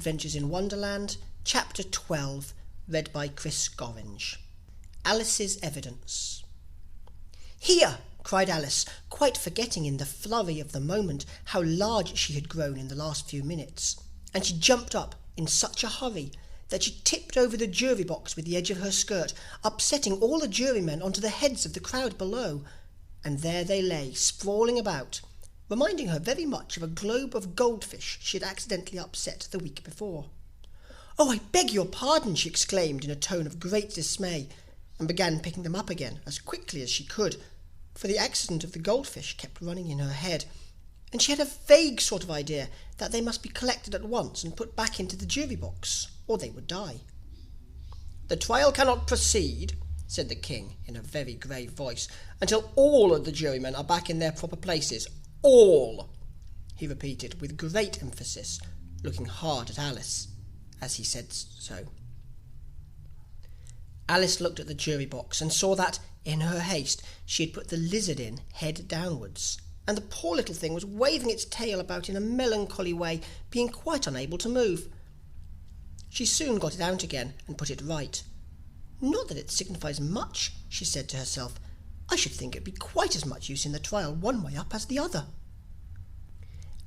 Adventures in Wonderland, Chapter 12, read by Chris Gorringe. Alice's Evidence. "Here!" cried Alice, quite forgetting in the flurry of the moment how large she had grown in the last few minutes, and she jumped up in such a hurry that she tipped over the jury box with the edge of her skirt, upsetting all the jurymen onto the heads of the crowd below, and there they lay sprawling about, reminding her very much of a globe of goldfish she had accidentally upset the week before. "Oh, I beg your pardon!" she exclaimed in a tone of great dismay, and began picking them up again as quickly as she could, for the accident of the goldfish kept running in her head, and she had a vague sort of idea that they must be collected at once and put back into the jury box, or they would die. "The trial cannot proceed," said the king in a very grave voice, "until all of the jurymen are back in their proper places. All," he repeated with great emphasis, looking hard at Alice as he said so. Alice looked at the jury box and saw that, in her haste, she had put the lizard in head downwards, and the poor little thing was waving its tail about in a melancholy way, being quite unable to move. She soon got it out again and put it right. "Not that it signifies much," she said to herself. "I should think it'd be quite as much use in the trial one way up as the other."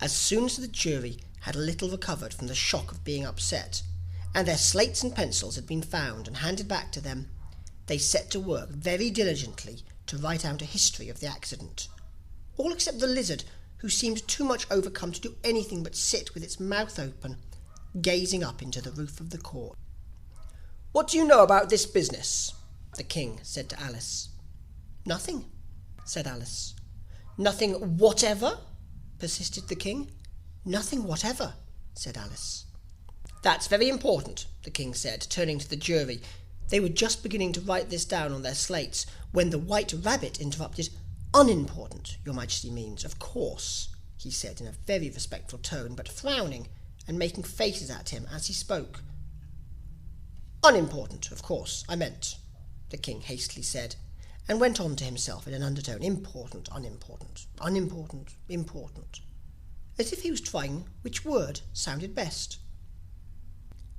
As soon as the jury had a little recovered from the shock of being upset, and their slates and pencils had been found and handed back to them, they set to work very diligently to write out a history of the accident, all except the lizard, who seemed too much overcome to do anything but sit with its mouth open, gazing up into the roof of the court. "What do you know about this business?" the king said to Alice. "Nothing," said Alice. "Nothing whatever?" persisted the king. "Nothing whatever," said Alice. "That's very important," the king said, turning to the jury. They were just beginning to write this down on their slates when the white rabbit interrupted. "Unimportant, your majesty means, of course," he said in a very respectful tone, but frowning and making faces at him as he spoke. "Unimportant, of course, I meant," the king hastily said, and went on to himself in an undertone. "Important, unimportant, unimportant, important," as if he was trying which word sounded best.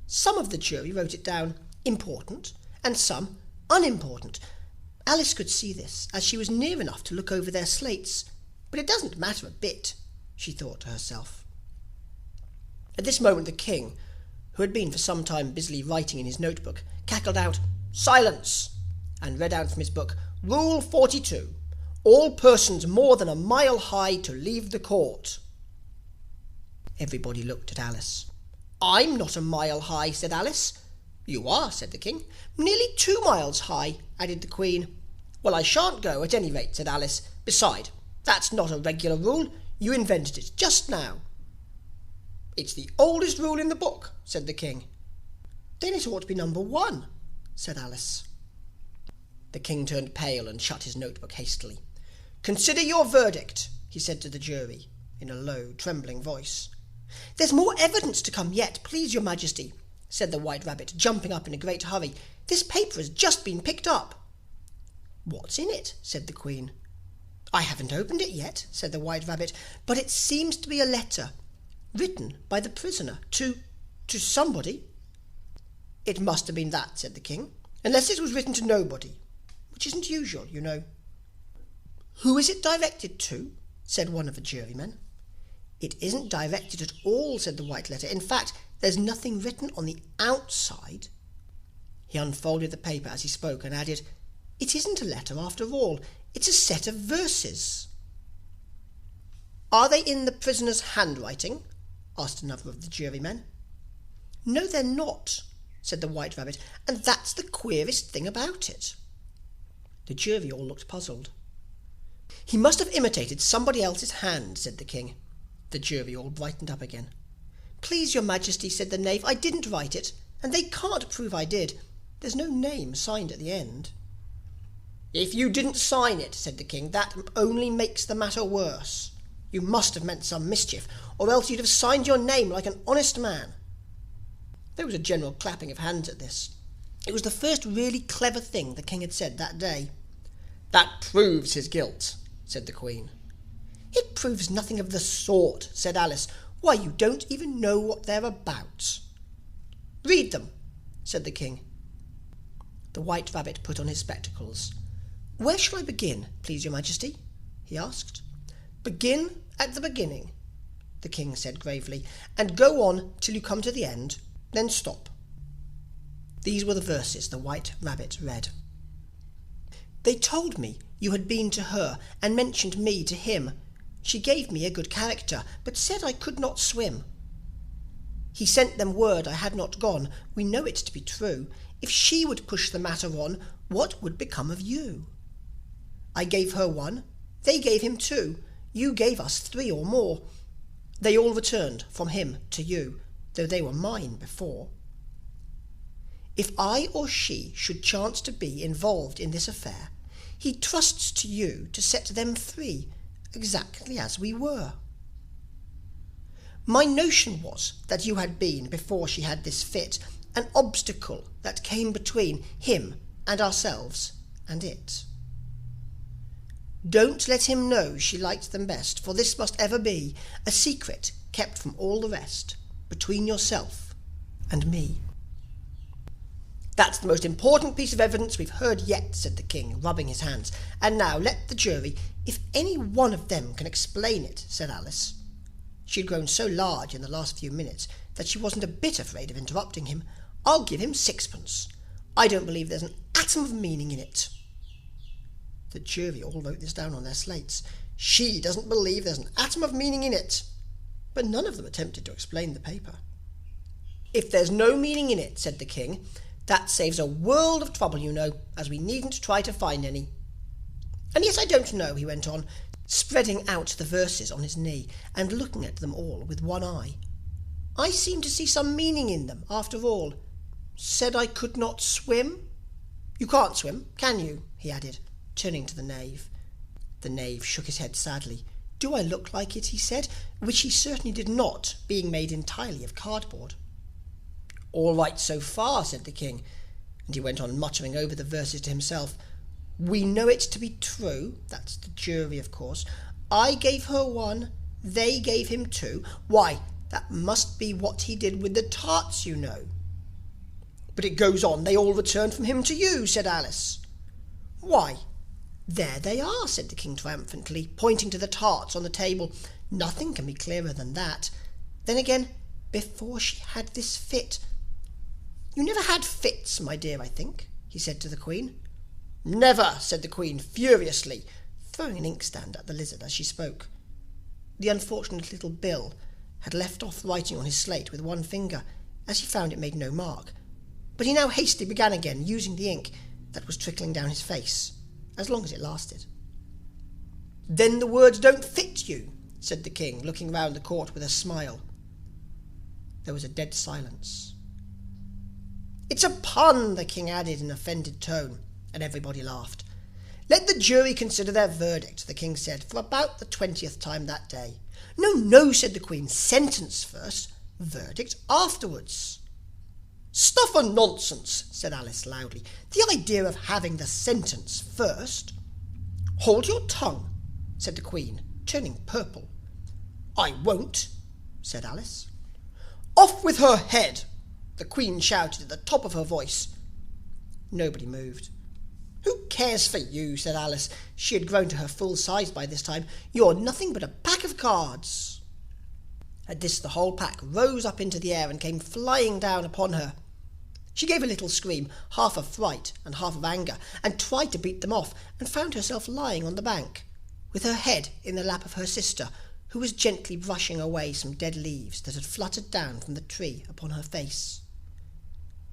Some of the jury wrote it down important, and some unimportant. Alice could see this, as she was near enough to look over their slates, but it doesn't matter a bit, she thought to herself. At this moment the king, who had been for some time busily writing in his notebook, cackled out, "Silence!" and read out from his book, "Rule 42. All persons more than a mile high to leave the court." Everybody looked at Alice. "I'm not a mile high," said Alice. "You are," said the king. "Nearly 2 miles high," added the queen. "Well, I shan't go, at any rate," said Alice. "Beside, that's not a regular rule. You invented it just now." "It's the oldest rule in the book," said the king. "Then it ought to be number 1, said Alice. The king turned pale and shut his notebook hastily. "Consider your verdict," he said to the jury, in a low, trembling voice. "There's more evidence to come yet, please your majesty," said the white rabbit, jumping up in a great hurry. "This paper has just been picked up." "What's in it?" said the queen. "I haven't opened it yet," said the white rabbit, "but it seems to be a letter written by the prisoner to somebody." "It must have been that," said the king, "unless it was written to nobody, which isn't usual, you know." "Who is it directed to?" said one of the jurymen. "It isn't directed at all," said the white letter. "In fact, there's nothing written on the outside." He unfolded the paper as he spoke and added, "It isn't a letter after all. It's a set of verses." "Are they in the prisoner's handwriting?" asked another of the jurymen. "No, they're not," said the white rabbit, "and that's the queerest thing about it." The jury all looked puzzled. "He must have imitated somebody else's hand," said the king. The jury all brightened up again. "Please your majesty," said the knave, "I didn't write it, and they can't prove I did. There's no name signed at the end." "If you didn't sign it," said the king, "that only makes the matter worse. You must have meant some mischief, or else you'd have signed your name like an honest man." There was a general clapping of hands at this. It was the first really clever thing the king had said that day. "That proves his guilt," said the queen. "It proves nothing of the sort," said Alice. "Why, you don't even know what they're about." "Read them," said the king. The White Rabbit put on his spectacles. "Where shall I begin, please your majesty?" he asked. "Begin at the beginning," the king said gravely, "and go on till you come to the end, then stop." These were the verses the White Rabbit read. "They told me you had been to her, and mentioned me to him. She gave me a good character, but said I could not swim. He sent them word I had not gone. We know it to be true. If she would push the matter on, what would become of you? I gave her 1, they gave him 2. You gave us 3 or more. They all returned from him to you, though they were mine before. If I or she should chance to be involved in this affair, he trusts to you to set them free, exactly as we were. My notion was that you had been, before she had this fit, an obstacle that came between him and ourselves and it. Don't let him know she liked them best, for this must ever be a secret kept from all the rest, between yourself and me." "That's the most important piece of evidence we've heard yet," said the king, rubbing his hands. "And now let the jury, if any one of them can explain it," said Alice. She had grown so large in the last few minutes that she wasn't a bit afraid of interrupting him. "I'll give him 6pence. I don't believe there's an atom of meaning in it." The jury all wrote this down on their slates. She doesn't believe there's an atom of meaning in it. But none of them attempted to explain the paper. "If there's no meaning in it," said the king, "that saves a world of trouble, you know, as we needn't try to find any. And yet I don't know," he went on, spreading out the verses on his knee and looking at them all with one eye. "I seem to see some meaning in them, after all. Said I could not swim. You can't swim, can you?" he added, turning to the knave. The knave shook his head sadly. "Do I look like it?" he said, which he certainly did not, being made entirely of cardboard. "All right so far," said the king, and he went on muttering over the verses to himself. "We know it to be true," that's the jury, of course. "I gave her 1, they gave him 2. Why, that must be what he did with the tarts, you know." "But it goes on, they all returned from him to you," said Alice. "Why, there they are," said the king triumphantly, pointing to the tarts on the table. "Nothing can be clearer than that. Then again, before she had this fit. You never had fits, my dear, I think," he said to the queen. "Never," said the queen furiously, throwing an inkstand at the lizard as she spoke. The unfortunate little Bill had left off writing on his slate with one finger, as he found it made no mark, but he now hastily began again, using the ink that was trickling down his face, as long as it lasted. "Then the words don't fit you," said the king, looking round the court with a smile. There was a dead silence. "It's a pun," the king added in an offended tone, and everybody laughed. "Let the jury consider their verdict," the king said, for about the 20th time that day. "No, no," said the queen. "Sentence first, verdict afterwards." "Stuff and nonsense," said Alice loudly. "The idea of having the sentence first." "Hold your tongue," said the queen, turning purple. "I won't," said Alice. "Off with her head," the queen shouted at the top of her voice. Nobody moved. "Who cares for you?" said Alice. She had grown to her full size by this time. "You're nothing but a pack of cards." At this the whole pack rose up into the air and came flying down upon her. She gave a little scream, half of fright and half of anger, and tried to beat them off, and found herself lying on the bank, with her head in the lap of her sister, who was gently brushing away some dead leaves that had fluttered down from the tree upon her face.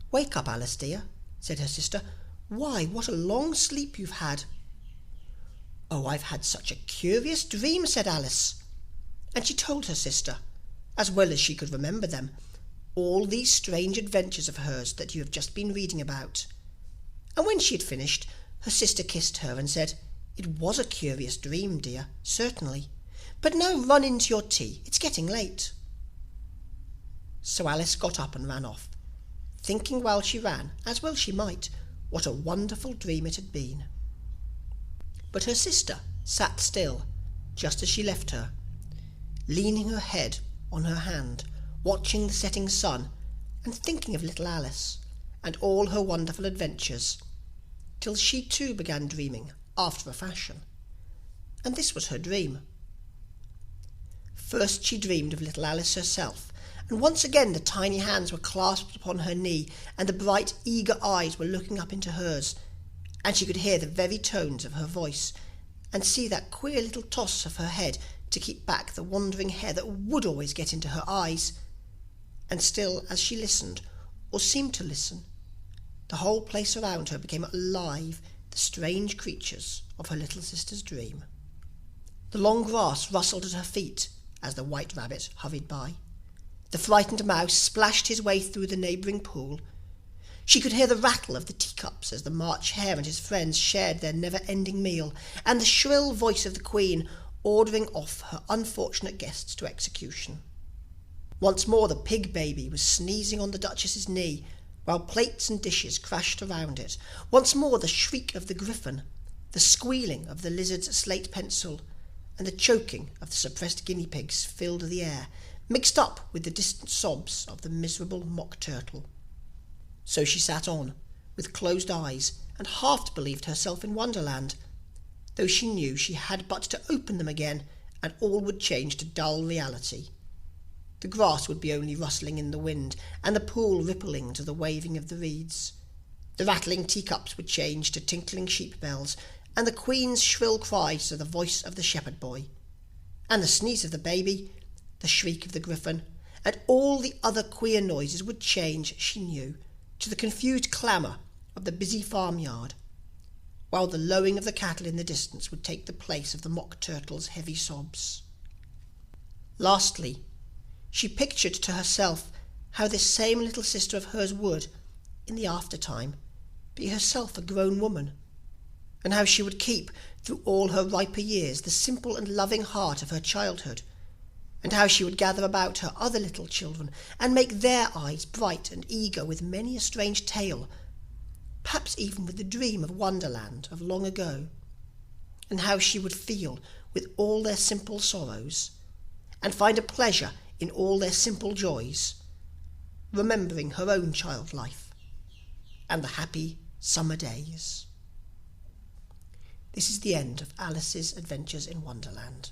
"Wake up, Alice dear," said her sister. "Why, what a long sleep you've had." "Oh, I've had such a curious dream," said Alice, and she told her sister, as well as she could remember them, all these strange adventures of hers that you have just been reading about. And when she had finished, her sister kissed her and said, "It was a curious dream, dear, certainly. But now run into your tea, it's getting late." So Alice got up and ran off, thinking while she ran, as well she might, what a wonderful dream it had been. But her sister sat still, just as she left her, leaning her head on her hand, watching the setting sun, and thinking of little Alice and all her wonderful adventures, till she too began dreaming after a fashion. And this was her dream. First she dreamed of little Alice herself, and once again the tiny hands were clasped upon her knee, and the bright eager eyes were looking up into hers, and she could hear the very tones of her voice, and see that queer little toss of her head to keep back the wandering hair that would always get into her eyes. And still, as she listened, or seemed to listen, the whole place around her became alive, the strange creatures of her little sister's dream. The long grass rustled at her feet as the white rabbit hurried by. The frightened mouse splashed his way through the neighbouring pool. She could hear the rattle of the teacups as the March Hare and his friends shared their never-ending meal, and the shrill voice of the Queen ordering off her unfortunate guests to execution. Once more the pig baby was sneezing on the Duchess's knee, while plates and dishes crashed around it. Once more the shriek of the griffin, the squealing of the lizard's slate pencil, and the choking of the suppressed guinea pigs filled the air, mixed up with the distant sobs of the miserable mock turtle. So she sat on, with closed eyes, and half believed herself in Wonderland, though she knew she had but to open them again, and all would change to dull reality. The grass would be only rustling in the wind, and the pool rippling to the waving of the reeds. The rattling teacups would change to tinkling sheep bells, and the Queen's shrill cries to the voice of the shepherd boy, and the sneeze of the baby, the shriek of the griffin, and all the other queer noises would change, she knew, to the confused clamour of the busy farmyard, while the lowing of the cattle in the distance would take the place of the mock turtle's heavy sobs. Lastly, she pictured to herself how this same little sister of hers would, in the after-time, be herself a grown woman, and how she would keep, through all her riper years, the simple and loving heart of her childhood, and how she would gather about her other little children, and make their eyes bright and eager with many a strange tale, perhaps even with the dream of Wonderland of long ago, and how she would feel with all their simple sorrows, and find a pleasure in all their simple joys, remembering her own child life and the happy summer days. This is the end of Alice's Adventures in Wonderland.